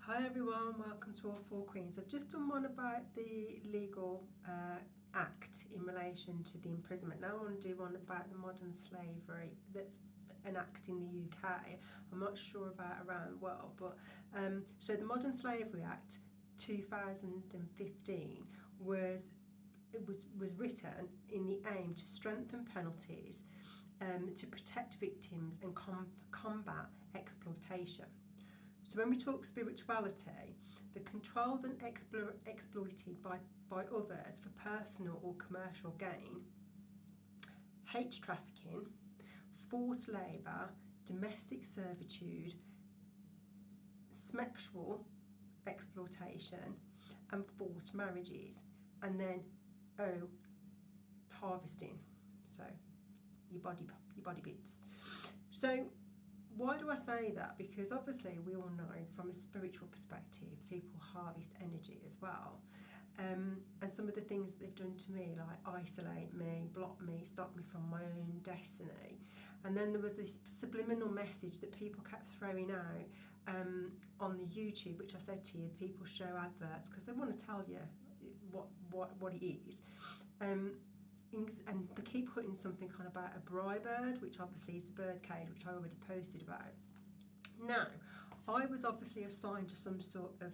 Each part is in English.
Hi everyone, welcome to All Four Queens. I've just done one about the legal act in relation to the imprisonment. Now I want to do one about the modern slavery that's an act in the UK. I'm not sure about around the world, but so the Modern Slavery Act 2015 was written in the aim to strengthen penalties to protect victims and combat exploitation. So when we talk spirituality, the controlled and exploited by others for personal or commercial gain, hate trafficking, forced labour, domestic servitude, sexual exploitation and forced marriages, and then harvesting, so your body bits. So why do I say that? Because obviously we all know from a spiritual perspective people harvest energy as well, and some of the things that they've done to me, like isolate me, block me, stop me from my own destiny. And then there was this subliminal message that people kept throwing out on the YouTube, which I said to you, people show adverts because they want to tell you what it is. And they keep putting something kind of about a braai bird, which obviously is the bird cage, which I already posted about. Now, I was obviously assigned to some sort of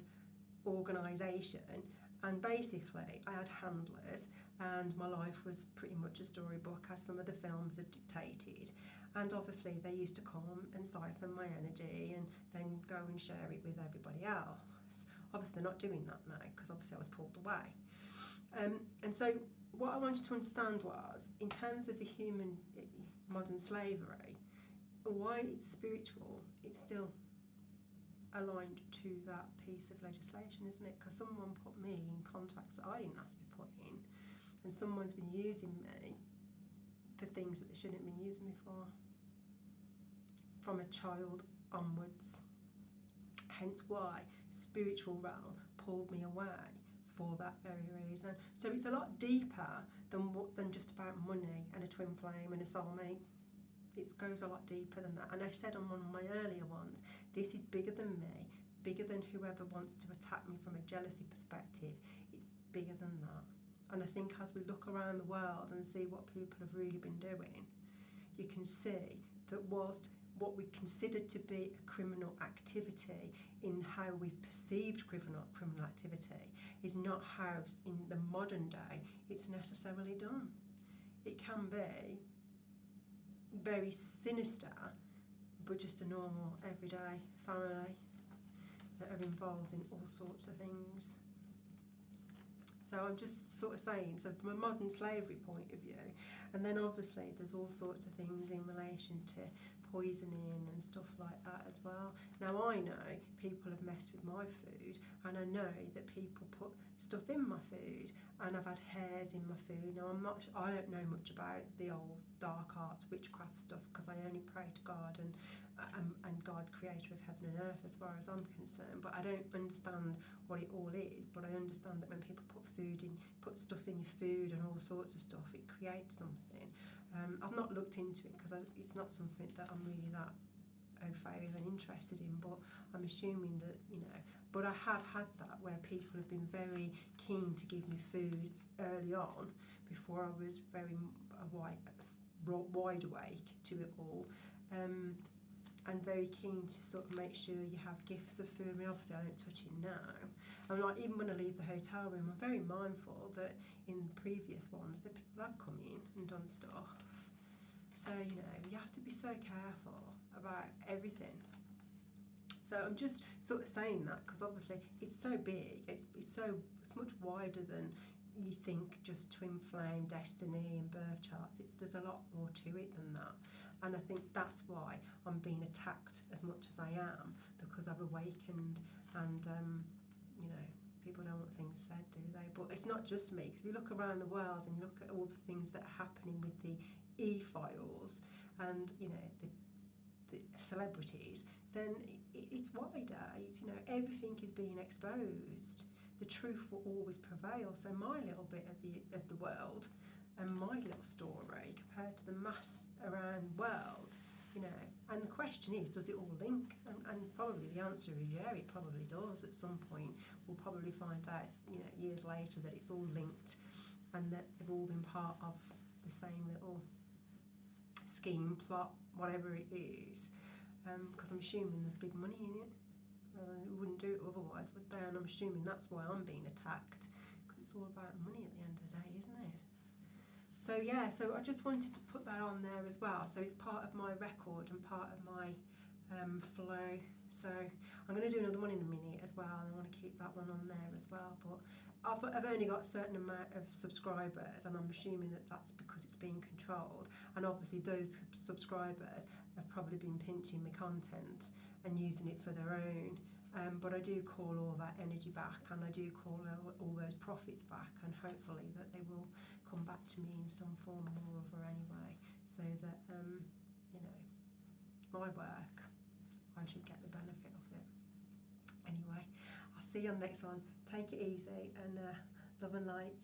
organisation, and basically I had handlers, and my life was pretty much a storybook, as some of the films have dictated. And obviously they used to come and siphon my energy and then go and share it with everybody else. Obviously they're not doing that now, because obviously I was pulled away. And so what I wanted to understand was, in terms of the human modern slavery, why it's spiritual, it's still aligned to that piece of legislation, isn't it? Because someone put me in contacts that I didn't ask to be put in, and someone's been using me for things that they shouldn't have been using me for, from a child onwards. Hence why spiritual realm pulled me away for that very reason. So it's a lot deeper than just about money and a twin flame and a soulmate. It goes a lot deeper than that. And I said on one of my earlier ones, this is bigger than me, bigger than whoever wants to attack me from a jealousy perspective. It's bigger than that. And I think as we look around the world and see what people have really been doing, you can see that whilst what we considered to be a criminal activity in how we've perceived criminal activity is not how in the modern day it's necessarily done. It can be very sinister, but just a normal everyday family that are involved in all sorts of things. So I'm just sort of saying, so from a modern slavery point of view, and then obviously there's all sorts of things in relation to poisoning and stuff like that as well. Now I know people have messed with my food, and I know that people put stuff in my food, and I've had hairs in my food. Now I don't know much about the old dark arts, witchcraft stuff, because I only pray to God and God, creator of heaven and earth, as far as I'm concerned. But I don't understand what it all is. But I understand that when people put stuff in your food and all sorts of stuff, it creates something. I've not looked into it because it's not something that I'm really that au fait and interested in, but I'm assuming that, but I have had that where people have been very keen to give me food early on, before I was very wide awake to it all, and very keen to sort of make sure you have gifts of food. I mean, obviously I don't touch it now. I'm like, even when I leave the hotel room, I'm very mindful that in the previous ones, the people have come in and done stuff. So, you have to be so careful about everything. So I'm just sort of saying that because obviously it's so big, it's much wider than you think, just twin flame, destiny and birth charts. There's a lot more to it than that. And I think that's why I'm being attacked as much as I am, because I've awakened, and people don't want things said, do they? But it's not just me, because if you look around the world and you look at all the things that are happening with the e-files and the celebrities, then it's wider. It's, everything is being exposed. The truth will always prevail. So my little bit of the world and my little story compared to the mass around the world you know. And the question is, does it all link? And probably the answer is yeah, it probably does at some point. We'll probably find out, you know, years later that it's all linked and that they've all been part of the same little scheme, plot, whatever it is. Because I'm assuming there's big money in it. We wouldn't do it otherwise, would they? And I'm assuming that's why I'm being attacked, because it's all about money at the end of the day, isn't it? So yeah, so I just wanted to put that on there as well. So it's part of my record and part of my flow. So I'm going to do another one in a minute as well, and I want to keep that one on there as well. But I've only got a certain amount of subscribers, and I'm assuming that that's because it's being controlled. And obviously those subscribers have probably been pinching my content and using it for their own. But I do call all that energy back, and I do call all those profits back, and hopefully that they will come back to me in some form or other anyway, so that you know, my work, I should get the benefit of it. Anyway, I'll see you on the next one. Take it easy, and love and light.